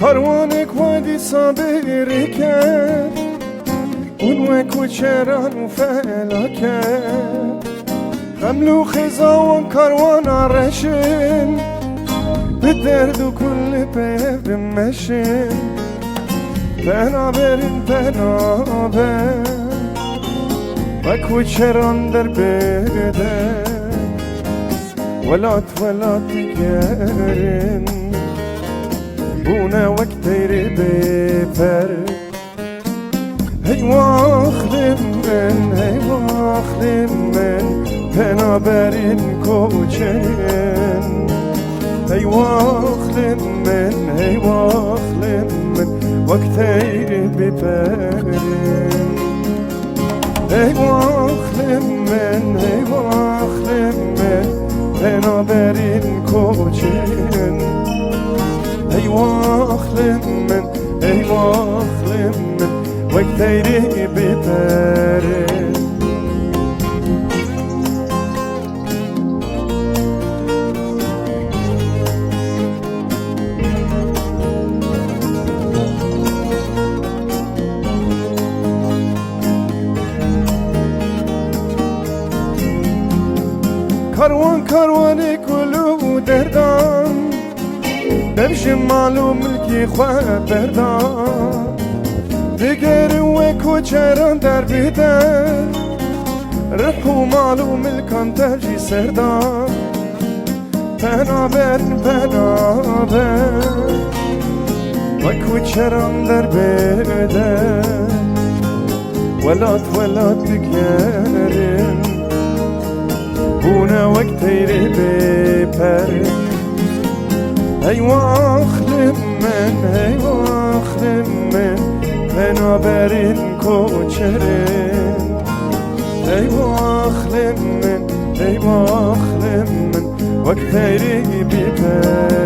کاروانک وادی صابری کرد اون و کوچران و فلاکت خملو خزاوان کاروان رشن به درد و کل پیف مشن بنابرین بنابر و کوچران در بده ولات گرن بونه وقتی بپر هی واخلم من بنابرین کوچرن هی واخلم من وقتی بپرن هی واخلم من بنابرین کوچرن هی واخلم من وقتی بپرن کاروان کلو دردان بمشي معلوم ملكي خواه بردان دگر و کوچران در بیدن رحو معلوم ملکان ترجی سردان بنابر و کوچران در بیدن ولات گرن بونه وقتی بپرن هی واخلم من بنابرین کوچرن هی واخلم من وقتی بپرن